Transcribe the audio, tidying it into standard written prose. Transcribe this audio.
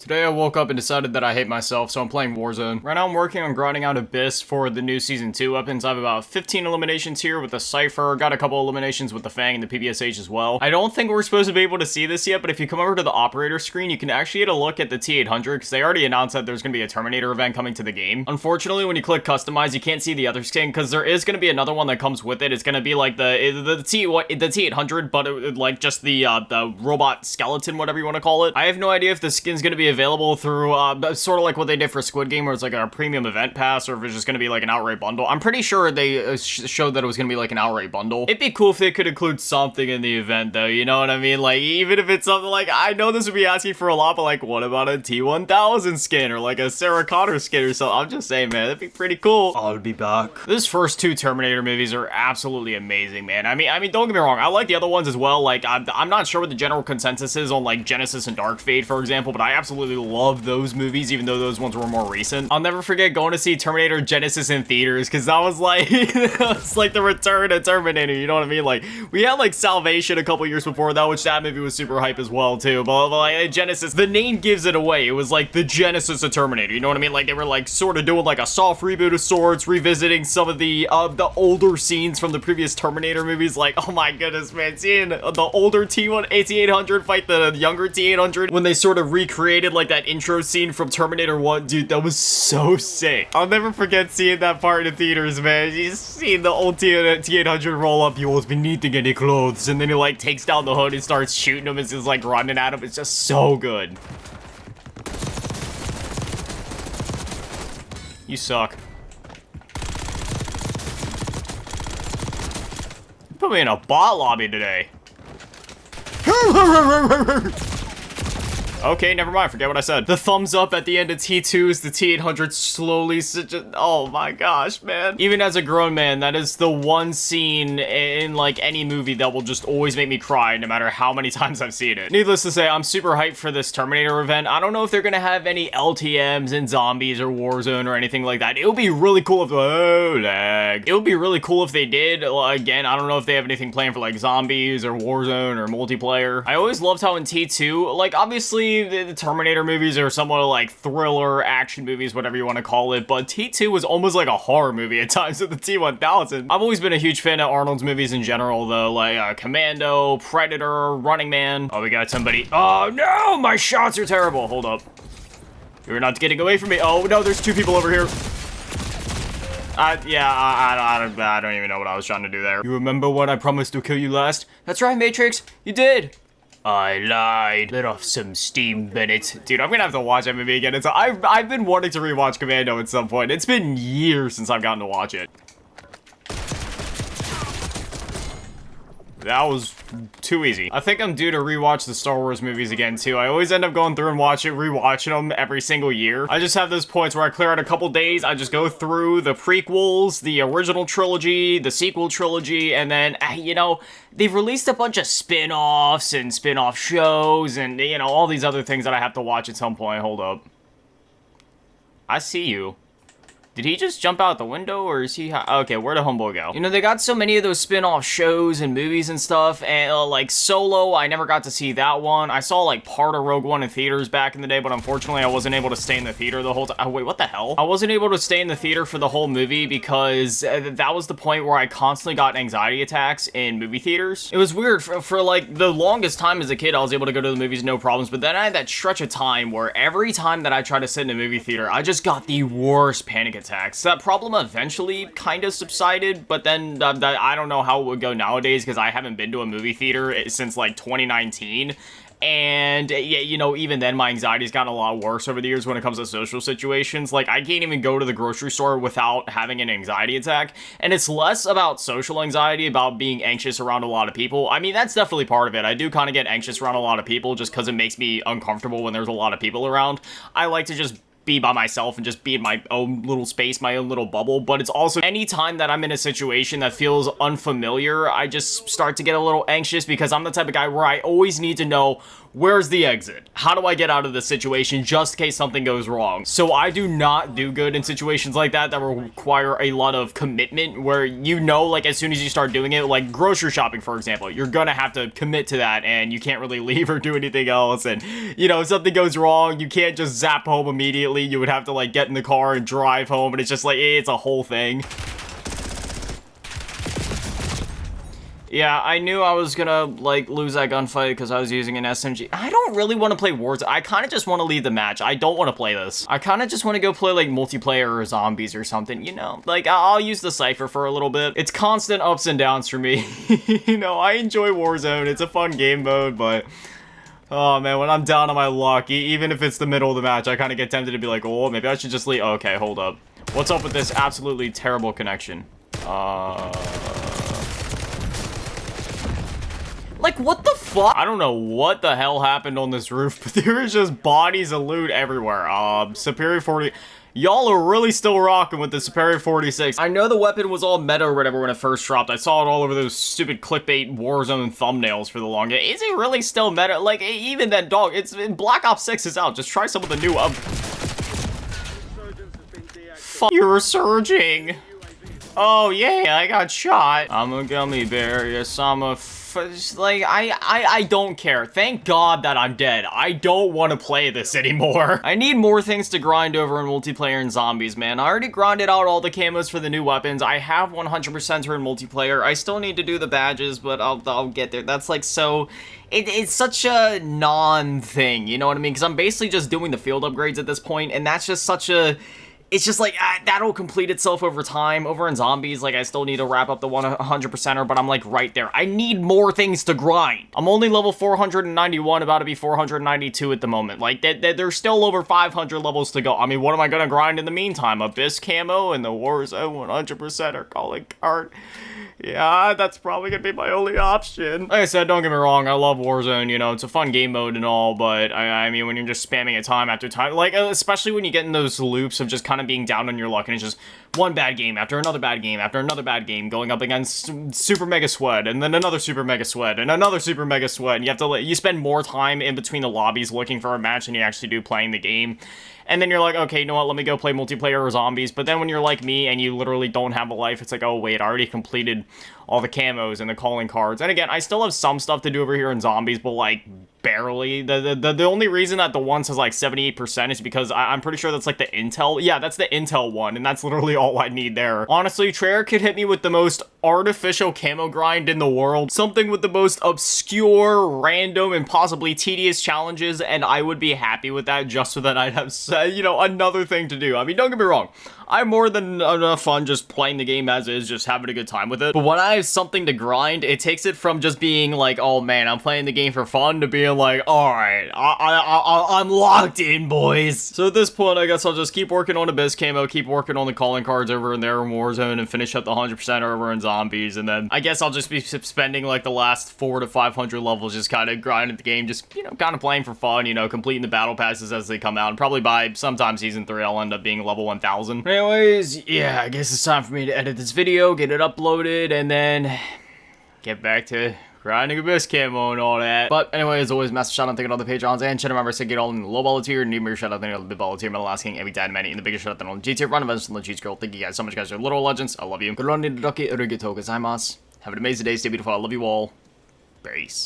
Today I woke up and decided that I hate myself, so I'm playing Warzone. Right now I'm working on grinding out ABYSS for the new Season 2 weapons. I have about 15 eliminations here with the Cypher, got a couple eliminations with the Fang and the PBSH as well. I don't think we're supposed to be able to see this yet, but if you come over to the operator screen, you can actually get a look at the T800, because they already announced that there's going to be a Terminator event coming to the game. Unfortunately, when you click Customize, you can't see the other skin, because there is going to be another one that comes with it. It's going to be like the T800, but like just the robot skeleton, whatever you want to call it. I have no idea if the skin's going to be available through sort of like what they did for Squid Game, where it's like a premium event pass, or if it's just going to be like an outright bundle. I'm pretty sure they showed that it was going to be like an outright bundle. It'd be cool if they could include something in the event, though, you know what I mean? Like, even if it's something like, I know this would be asking for a lot, but like, what about a T1000 skin, or like a Sarah Connor skin or something? I'm just saying, man, that'd be pretty cool. I'll be back. This first two Terminator movies are absolutely amazing, man. I mean, don't get me wrong, I like the other ones as well. Like, I'm not sure what the general consensus is on like Genesis and Dark Fate, for example, but I absolutely love those movies, even though those ones were more recent. I'll never forget going to see Terminator Genesis in theaters, because that was like, that was like the return of Terminator, you know what I mean? Like, we had like Salvation a couple years before that, which that movie was super hype as well, too. But like, Genesis, the name gives it away. It was like the Genesis of Terminator, you know what I mean? Like, they were like sort of doing like a soft reboot of sorts, revisiting some of the older scenes from the previous Terminator movies. Like, oh my goodness, man, seeing the older T800 fight the younger T800, when they sort of recreated like that intro scene from Terminator 1, dude, that was so sick. I'll never forget seeing that part in the theaters, man. You see the old T800 roll up, you always been needing any clothes, and then he like takes down the hood and starts shooting him as he's like running at him. It's just so good. You suck. Put me in a bot lobby today. Okay, never mind, forget what I said. The thumbs up at the end of T2s, the T800 slowly, oh my gosh, man. Even as a grown man, that is the one scene in like any movie that will just always make me cry, no matter how many times I've seen it. Needless to say, I'm super hyped for this Terminator event. I don't know if they're gonna have any LTMs and zombies or Warzone or anything like that. It would be really cool if, oh, lag. It would be really cool if they did. Again, I don't know if they have anything planned for like zombies or Warzone or multiplayer. I always loved how in T2, like obviously, the Terminator movies are somewhat like thriller action movies, whatever you want to call it, but T2 was almost like a horror movie at times with the T1000. I've always been a huge fan of Arnold's movies in general, though, like Commando, Predator, Running Man. Oh, we got somebody. Oh no, my shots are terrible. Hold up. You're not getting away from me. Oh no, there's two people over here. Yeah, I don't even know what I was trying to do there. You remember when I promised to kill you last? That's right, Matrix. You did. I lied. Let off some steam, Bennett. Dude, I'm gonna have to watch that movie again. I've been wanting to rewatch Commando at some point. It's been years since I've gotten to watch it. That was too easy. I think I'm due to rewatch the Star Wars movies again, too. I always end up going through and rewatching them every single year. I just have those points where I clear out a couple days, I just go through the prequels, the original trilogy, the sequel trilogy, and then, you know, they've released a bunch of spin-offs and spin-off shows and, you know, all these other things that I have to watch at some point. Hold up. I see you. Did he just jump out the window, or is he... Okay, where'd the homeboy go? You know, they got so many of those spin-off shows and movies and stuff, and, like, Solo, I never got to see that one. I saw, like, part of Rogue One in theaters back in the day, but unfortunately, I wasn't able to stay in the theater the whole time. Oh, wait, what the hell? I wasn't able to stay in the theater for the whole movie because that was the point where I constantly got anxiety attacks in movie theaters. It was weird. For, like, the longest time as a kid, I was able to go to the movies, no problems, but then I had that stretch of time where every time that I tried to sit in a movie theater, I just got the worst panic attacks. That problem eventually kind of subsided, but then I don't know how it would go nowadays because I haven't been to a movie theater since like 2019. And yeah, you know, even then my anxiety's gotten a lot worse over the years when it comes to social situations. Like, I can't even go to the grocery store without having an anxiety attack. And it's less about social anxiety, about being anxious around a lot of people. I mean, that's definitely part of it. I do kind of get anxious around a lot of people just because it makes me uncomfortable when there's a lot of people around. I like to just be by myself and just be in my own little space, my own little bubble. But it's also anytime that I'm in a situation that feels unfamiliar, I just start to get a little anxious because I'm the type of guy where I always need to know where's the exit? How do I get out of this situation just in case something goes wrong? So I do not do good in situations like that require a lot of commitment, where you know, like, as soon as you start doing it, like grocery shopping, for example, you're gonna have to commit to that, and you can't really leave or do anything else, and, you know, if something goes wrong, you can't just zap home immediately. You would have to, like, get in the car and drive home, and it's just, like, it's a whole thing. Yeah, I knew I was gonna, like, lose that gunfight because I was using an SMG. I don't really want to play Warzone. I kind of just want to leave the match. I don't want to play this. I kind of just want to go play, like, multiplayer or zombies or something, you know? Like, I'll use the Cypher for a little bit. It's constant ups and downs for me. You know, I enjoy Warzone. It's a fun game mode, but... oh, man, when I'm down on my luck, even if it's the middle of the match, I kind of get tempted to be like, oh, maybe I should just leave. Okay, hold up. What's up with this absolutely terrible connection? Like, what the fuck? I don't know what the hell happened on this roof, but there is just bodies and loot everywhere. Superior 40... y'all are really still rocking with the Superior 46. I know the weapon was all meta or whatever when it first dropped. I saw it all over those stupid clickbait Warzone thumbnails for the longest. Is it really still meta? Like, even then, dog, it's Black Ops 6 is out. Just try some of the new fuck, you're surging. Oh, yeah, I got shot. I'm a gummy bear. Yes, I'm a... like, I don't care. Thank God that I'm dead. I don't want to play this anymore. I need more things to grind over in multiplayer and zombies, man. I already grinded out all the camos for the new weapons. I have 100% her in multiplayer. I still need to do the badges, but I'll get there. That's like so... it's such a non-thing, you know what I mean? Because I'm basically just doing the field upgrades at this point, and that's just such a... it's just like, that'll complete itself over time. Over in zombies, like, I still need to wrap up the 100%er, but I'm, like, right there. I need more things to grind. I'm only level 491, about to be 492 at the moment. Like, there's still over 500 levels to go. I mean, what am I gonna grind in the meantime? ABYSS Camo and the Warzone 100%er calling card. Yeah, that's probably gonna be my only option. Like I said, don't get me wrong, I love Warzone, you know, it's a fun game mode and all, but I mean, when you're just spamming it time after time, like, especially when you get in those loops of just kind of being down on your luck, and it's just one bad game after another bad game after another bad game, going up against Super Mega Sweat, and then another Super Mega Sweat, and another Super Mega Sweat, and you have to, you spend more time in between the lobbies looking for a match than you actually do playing the game. And then you're like, okay, you know what, let me go play multiplayer or zombies. But then when you're like me and you literally don't have a life, it's like, oh wait, I already completed all the camos and the calling cards. And again, I still have some stuff to do over here in zombies, but like, barely. The only reason that the one says like 78% is because I'm pretty sure that's like the intel. Yeah, that's the intel one, and that's literally all I need there. Honestly, Treyarch could hit me with the most artificial camo grind in the world. Something with the most obscure, random, and possibly tedious challenges, and I would be happy with that just so that I'd have, you know, another thing to do. I mean, don't get me wrong. I'm more than enough fun just playing the game as is, just having a good time with it. But when I have something to grind, it takes it from just being like, oh man, I'm playing the game for fun, to being like, alright, I'm locked in, boys. So at this point, I guess I'll just keep working on ABYSS Camo, keep working on the calling cards over in there in Warzone, and finish up the 100% over in zombies, and then I guess I'll just be spending like the last 400 to 500 levels just kind of grinding the game, just, you know, kind of playing for fun, you know, completing the battle passes as they come out, and probably by sometime Season 3, I'll end up being level 1000. Anyways, yeah, I guess it's time for me to edit this video, get it uploaded, and then get back to grinding ABYSS Camo and all that. But anyway, as always, massive shout out to all the Patrons and channel members to get all in the low baller tier, and new shout out to all the big baller tier, Metal Asking, Every Dad Manny, and the biggest shout out to all the G tier, run events, and the Cheats Girl. Thank you guys so much, guys. You're little legends. I love you. Have an amazing day. Stay beautiful. I love you all. Peace.